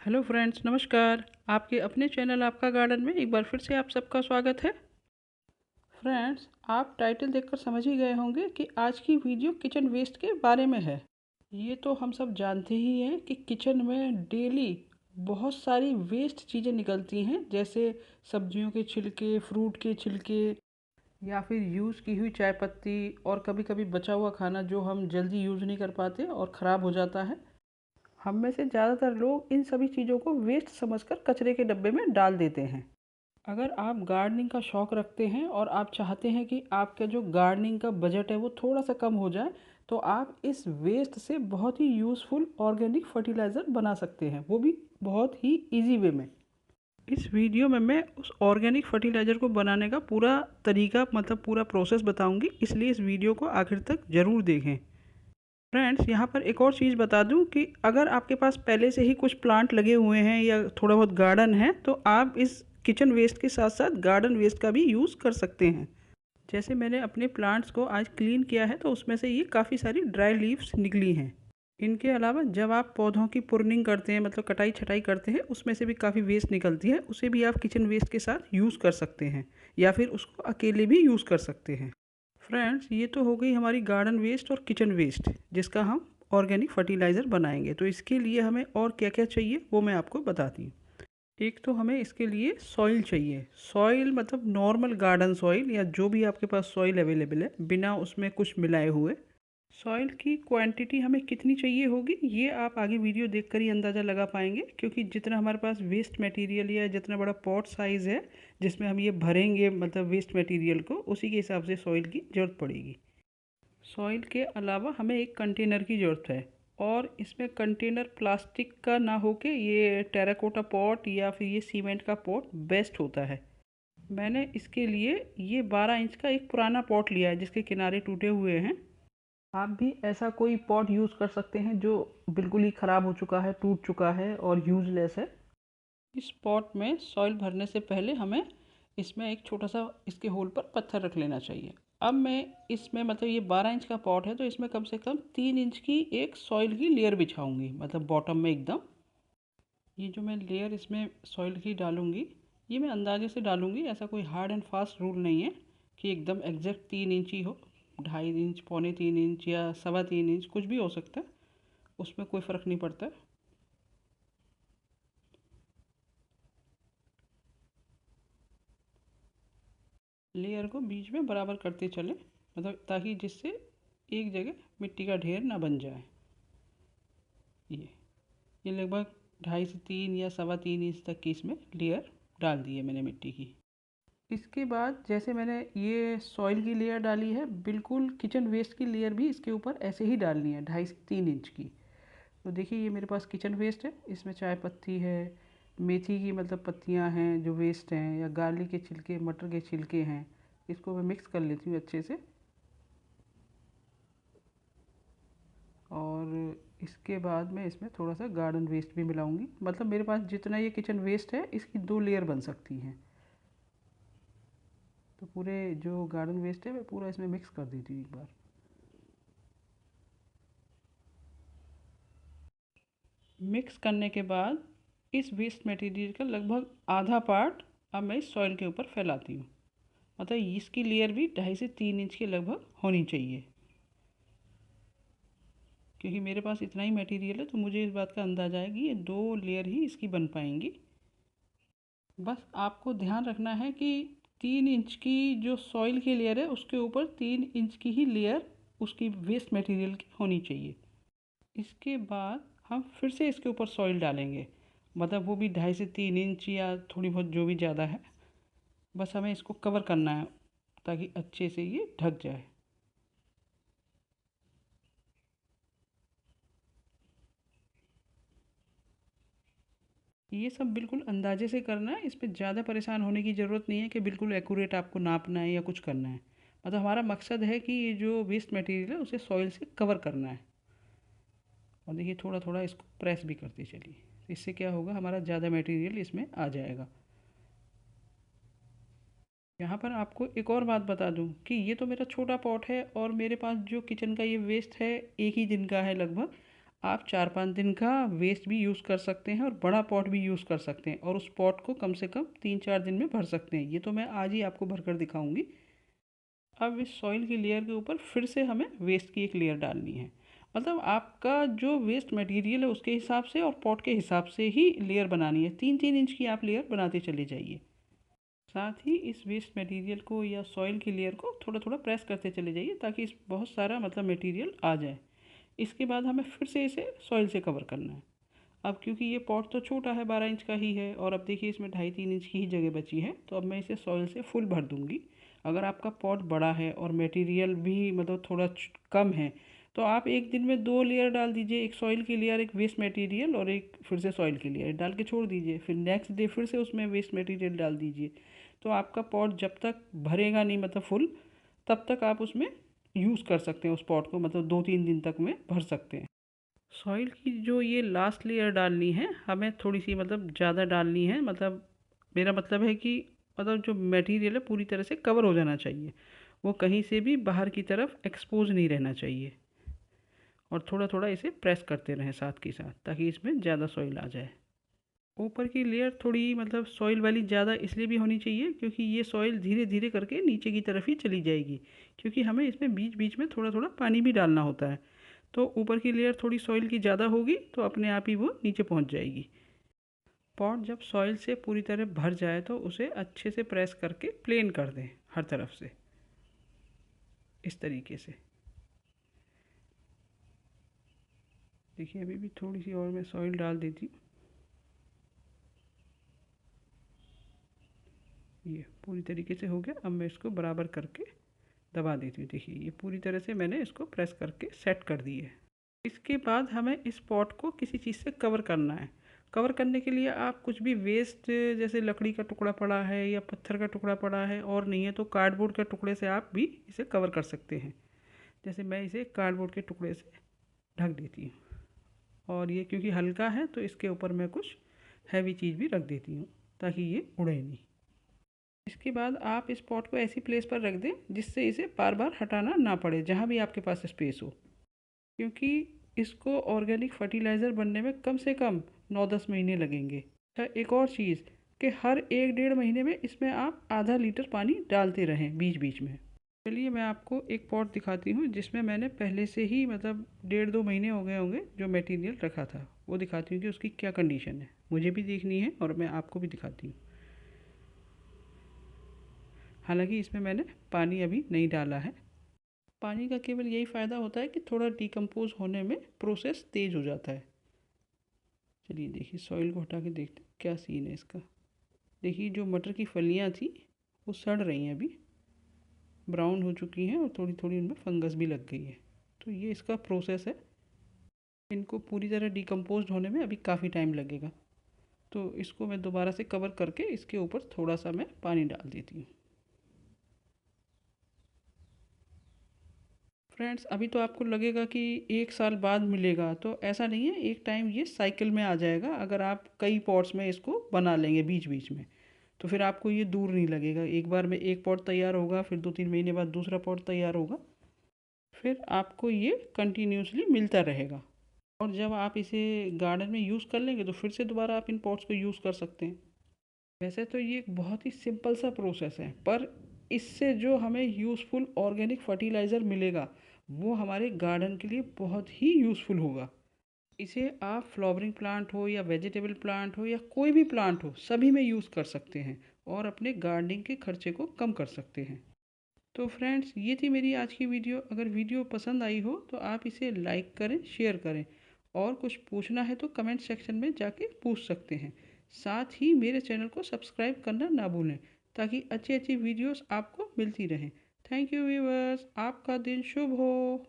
Hello friends, नमस्कार। आपके अपने चैनल आपका गार्डन में एक बार फिर से आप सबका स्वागत है। फ्रेंड्स, आप टाइटल देखकर समझ ही गए होंगे कि आज की वीडियो किचन वेस्ट के बारे में है। ये तो हम सब जानते ही हैं कि किचन में डेली बहुत सारी वेस्ट चीज़ें निकलती हैं, जैसे सब्जियों के छिलके, फ्रूट के छिलके, या फिर यूज़ की हुई चाय पत्ती, और कभी कभी बचा हुआ खाना जो हम जल्दी यूज़ नहीं कर पाते और ख़राब हो जाता है। हम में से ज़्यादातर लोग इन सभी चीज़ों को वेस्ट समझकर कचरे के डब्बे में डाल देते हैं। अगर आप गार्डनिंग का शौक़ रखते हैं और आप चाहते हैं कि आपका जो गार्डनिंग का बजट है वो थोड़ा सा कम हो जाए, तो आप इस वेस्ट से बहुत ही यूज़फुल ऑर्गेनिक फर्टिलाइज़र बना सकते हैं, वो भी बहुत ही इजी वे में। इस वीडियो में मैं उस ऑर्गेनिक फर्टिलाइज़र को बनाने का पूरा तरीका, मतलब पूरा प्रोसेस बताऊंगी, इसलिए इस वीडियो को आखिर तक ज़रूर देखें। फ्रेंड्स, यहाँ पर एक और चीज़ बता दूँ कि अगर आपके पास पहले से ही कुछ प्लांट लगे हुए हैं या थोड़ा बहुत गार्डन है, तो आप इस किचन वेस्ट के साथ साथ गार्डन वेस्ट का भी यूज़ कर सकते हैं। जैसे मैंने अपने प्लांट्स को आज क्लीन किया है, तो उसमें से ये काफ़ी सारी ड्राई लीव्स निकली हैं। इनके अलावा जब आप पौधों की प्रूनिंग करते हैं, मतलब कटाई छटाई करते हैं, उसमें से भी काफ़ी वेस्ट निकलती है, उसे भी आप किचन वेस्ट के साथ यूज़ कर सकते हैं, या फिर उसको अकेले भी यूज़ कर सकते हैं। फ्रेंड्स, ये तो हो गई हमारी गार्डन वेस्ट और किचन वेस्ट, जिसका हम ऑर्गेनिक फर्टिलाइज़र बनाएंगे। तो इसके लिए हमें और क्या क्या चाहिए वो मैं आपको बताती हूँ। एक तो हमें इसके लिए सॉइल चाहिए। सॉइल मतलब नॉर्मल गार्डन सॉइल, या जो भी आपके पास सॉइल अवेलेबल है, बिना उसमें कुछ मिलाए हुए। सॉइल की क्वांटिटी हमें कितनी चाहिए होगी, ये आप आगे वीडियो देखकर ही अंदाज़ा लगा पाएंगे, क्योंकि जितना हमारे पास वेस्ट मटेरियल या जितना बड़ा पॉट साइज़ है जिसमें हम ये भरेंगे, मतलब वेस्ट मटेरियल को, उसी के हिसाब से सॉइल की ज़रूरत पड़ेगी। सॉइल के अलावा हमें एक कंटेनर की ज़रूरत है, और इसमें कंटेनर प्लास्टिक का ना होके ये टेराकोटा पॉट या फिर ये सीमेंट का पॉट बेस्ट होता है। मैंने इसके लिए ये 12 इंच का एक पुराना पॉट लिया है जिसके किनारे टूटे हुए हैं। आप भी ऐसा कोई पॉट यूज़ कर सकते हैं जो बिल्कुल ही ख़राब हो चुका है, टूट चुका है और यूज़लेस है। इस पॉट में सॉइल भरने से पहले हमें इसमें एक छोटा सा इसके होल पर पत्थर रख लेना चाहिए। अब मैं इसमें, मतलब ये 12 इंच का पॉट है, तो इसमें कम से कम 3 इंच की एक सॉइल की लेयर बिछाऊंगी, मतलब बॉटम में एकदम। ये जो मैं लेयर इसमें सॉइल की डालूंगी, ये मैं अंदाजे से डालूंगी, ऐसा कोई हार्ड एंड फास्ट रूल नहीं है कि एकदम एग्जैक्ट 3 इंच ही हो। 2.5 इंच, पौने 3 इंच या 3.25 इंच, कुछ भी हो सकता है, उसमें कोई फ़र्क नहीं पड़ता है। लेयर को बीच में बराबर करते चलें, मतलब ताकि जिससे एक जगह मिट्टी का ढेर ना बन जाए। ये लगभग 2.5 से 3 या 3.25 इंच तक की इसमें लेयर डाल दी है मैंने मिट्टी की। इसके बाद जैसे मैंने ये सॉइल की लेयर डाली है, बिल्कुल किचन वेस्ट की लेयर भी इसके ऊपर ऐसे ही डालनी है, 2.5 से 3 इंच की। तो देखिए, ये मेरे पास किचन वेस्ट है, इसमें चाय पत्ती है, मेथी की मतलब पत्तियां हैं जो वेस्ट हैं, या गार्लिक के छिलके, मटर के छिलके हैं। इसको मैं मिक्स कर लेती हूँ अच्छे से। और इसके बाद मैं इसमें थोड़ा सा गार्डन वेस्ट भी मिलाऊंगी, मतलब मेरे पास जितना ये किचन वेस्ट है इसकी 2 लेयर बन सकती हैं। तो पूरे जो गार्डन वेस्ट है मैं पूरा इसमें मिक्स कर देती हूँ एक बार। मिक्स करने के बाद इस वेस्ट मटेरियल का लगभग आधा पार्ट अब मैं इस सॉइल के ऊपर फैलाती हूँ। मतलब इसकी लेयर भी 2.5 से 3 इंच के लगभग होनी चाहिए, क्योंकि मेरे पास इतना ही मटेरियल है, तो मुझे इस बात का अंदाज़ा है कि ये 2 लेयर ही इसकी बन पाएंगी। बस आपको ध्यान रखना है कि 3 इंच की जो सॉइल की लेयर है उसके ऊपर 3 इंच की ही लेयर उसकी वेस्ट मटेरियल की होनी चाहिए। इसके बाद हम फिर से इसके ऊपर सॉइल डालेंगे, मतलब वो भी 2.5 से 3 इंच या थोड़ी बहुत जो भी ज़्यादा है। बस हमें इसको कवर करना है ताकि अच्छे से ये ढक जाए। ये सब बिल्कुल अंदाजे से करना है, इस पर ज़्यादा परेशान होने की ज़रूरत नहीं है कि बिल्कुल एक्यूरेट आपको नापना है या कुछ करना है। मतलब हमारा मकसद है कि ये जो वेस्ट मटेरियल है उसे सॉइल से कवर करना है। और देखिए, थोड़ा थोड़ा इसको प्रेस भी करते चलिए, इससे क्या होगा, हमारा ज़्यादा मटेरियल इसमें आ जाएगा। यहाँ पर आपको एक और बात बता दूँ कि ये तो मेरा छोटा पॉट है, और मेरे पास जो किचन का ये वेस्ट है 1 ही दिन का है लगभग। आप 4-5 दिन का वेस्ट भी यूज़ कर सकते हैं और बड़ा पॉट भी यूज़ कर सकते हैं और उस पॉट को कम से कम 3-4 दिन में भर सकते हैं। ये तो मैं आज ही आपको भर कर दिखाऊंगी। अब इस सॉइल की लेयर के ऊपर फिर से हमें वेस्ट की एक लेयर डालनी है। मतलब आपका जो वेस्ट मटेरियल है उसके हिसाब से और पॉट के हिसाब से ही लेयर बनानी है। 3-3 इंच की आप लेयर बनाते चले जाइए। साथ ही इस वेस्ट मटेरियल को या सॉइल की लेयर को थोड़ा थोड़ा प्रेस करते चले जाइए ताकि इस बहुत सारा मतलब मटेरियल आ जाए। इसके बाद हमें फिर से इसे सॉइल से कवर करना है। अब क्योंकि ये पॉट तो छोटा है, 12 इंच का ही है और अब देखिए इसमें 2.5-3 इंच की ही जगह बची है, तो अब मैं इसे सॉइल से फुल भर दूंगी। अगर आपका पॉट बड़ा है और मटेरियल भी मतलब थोड़ा कम है तो आप एक दिन में 2 लेयर डाल दीजिए, एक सॉइल की लेयर, एक वेस्ट मटेरियल और एक फिर से सॉइल की लेयर डाल के छोड़ दीजिए। फिर नेक्स्ट डे फिर से उसमें वेस्ट मटेरियल डाल दीजिए। तो आपका पॉट जब तक भरेगा नहीं मतलब फुल, तब तक आप उसमें यूज़ कर सकते हैं उस पॉट को, मतलब 2-3 दिन तक में भर सकते हैं। सॉइल की जो ये लास्ट लेयर डालनी है हमें थोड़ी सी मतलब ज़्यादा डालनी है। मतलब मेरा मतलब है कि मतलब जो मटेरियल है पूरी तरह से कवर हो जाना चाहिए, वो कहीं से भी बाहर की तरफ एक्सपोज नहीं रहना चाहिए। और थोड़ा थोड़ा इसे प्रेस करते रहें साथ के साथ ताकि इसमें ज़्यादा सॉइल आ जाए। ऊपर की लेयर थोड़ी मतलब सॉइल वाली ज़्यादा इसलिए भी होनी चाहिए क्योंकि ये सॉइल धीरे धीरे करके नीचे की तरफ ही चली जाएगी, क्योंकि हमें इसमें बीच बीच में थोड़ा थोड़ा पानी भी डालना होता है। तो ऊपर की लेयर थोड़ी सॉइल की ज़्यादा होगी तो अपने आप ही वो नीचे पहुंच जाएगी। पॉट जब सॉइल से पूरी तरह भर जाए तो उसे अच्छे से प्रेस करके प्लेन कर दें हर तरफ से, इस तरीके से। देखिए अभी भी थोड़ी सी और मैं सॉइल डाल देती हूँ। ये पूरी तरीके से हो गया। अब मैं इसको बराबर करके दबा देती हूँ। देखिए ये पूरी तरह से मैंने इसको प्रेस करके सेट कर दी है। इसके बाद हमें इस पॉट को किसी चीज़ से कवर करना है। कवर करने के लिए आप कुछ भी वेस्ट, जैसे लकड़ी का टुकड़ा पड़ा है या पत्थर का टुकड़ा पड़ा है, और नहीं है तो कार्डबोर्ड के टुकड़े से आप भी इसे कवर कर सकते हैं। जैसे मैं इसे कार्डबोर्ड के टुकड़े से ढक देती हूँ और ये क्योंकि हल्का है तो इसके ऊपर मैं कुछ हैवी चीज़ भी रख देती हूँ ताकि ये उड़े नहीं। इसके बाद आप इस पॉट को ऐसी प्लेस पर रख दें जिससे इसे बार बार हटाना ना पड़े, जहाँ भी आपके पास स्पेस हो, क्योंकि इसको ऑर्गेनिक फर्टिलाइज़र बनने में कम से कम 9-10 महीने लगेंगे। अच्छा, एक और चीज़ कि हर 1-1.5 महीने में इसमें आप आधा लीटर पानी डालते रहें बीच बीच में। चलिए मैं आपको एक पॉट दिखाती हूँ जिसमें मैंने पहले से ही मतलब 1.5-2 महीने हो गए होंगे जो मटेरियल रखा था, वो दिखाती हूँ कि उसकी क्या कंडीशन है। मुझे भी देखनी है और मैं आपको भी दिखाती हूँ। हालांकि इसमें मैंने पानी अभी नहीं डाला है। पानी का केवल यही फ़ायदा होता है कि थोड़ा डिकम्पोज होने में प्रोसेस तेज़ हो जाता है। चलिए देखिए सॉइल को हटा के देखते हैं क्या सीन है इसका। देखिए जो मटर की फलियाँ थी वो सड़ रही हैं, अभी ब्राउन हो चुकी हैं और थोड़ी थोड़ी उनमें फंगस भी लग गई है। तो ये इसका प्रोसेस है। इनको पूरी तरह डिकम्पोज होने में अभी काफ़ी टाइम लगेगा। तो इसको मैं दोबारा से कवर करके इसके ऊपर थोड़ा सा मैं पानी डाल देती हूँ। फ्रेंड्स अभी तो आपको लगेगा कि 1 साल बाद मिलेगा, तो ऐसा नहीं है। एक टाइम ये साइकिल में आ जाएगा। अगर आप कई पॉट्स में इसको बना लेंगे बीच बीच में तो फिर आपको ये दूर नहीं लगेगा। एक बार में एक पॉट तैयार होगा, फिर 2-3 महीने बाद दूसरा पॉट तैयार होगा, फिर आपको ये कंटिन्यूसली मिलता रहेगा। और जब आप इसे गार्डन में यूज़ कर लेंगे तो फिर से दोबारा आप इन पॉट्स को यूज़ कर सकते हैं। वैसे तो ये एक बहुत ही सिंपल सा प्रोसेस है, पर इससे जो हमें यूज़फुल ऑर्गेनिक फर्टिलाइज़र मिलेगा वो हमारे गार्डन के लिए बहुत ही यूज़फुल होगा। इसे आप फ्लावरिंग प्लांट हो या वेजिटेबल प्लांट हो या कोई भी प्लांट हो, सभी में यूज़ कर सकते हैं और अपने गार्डनिंग के खर्चे को कम कर सकते हैं। तो फ्रेंड्स ये थी मेरी आज की वीडियो। अगर वीडियो पसंद आई हो तो आप इसे लाइक करें, शेयर करें, और कुछ पूछना है तो कमेंट सेक्शन में जाके पूछ सकते हैं। साथ ही मेरे चैनल को सब्सक्राइब करना ना भूलें ताकि अच्छी अच्छी वीडियोस आपको मिलती रहें। थैंक यू व्यूअर्स, आपका दिन शुभ हो।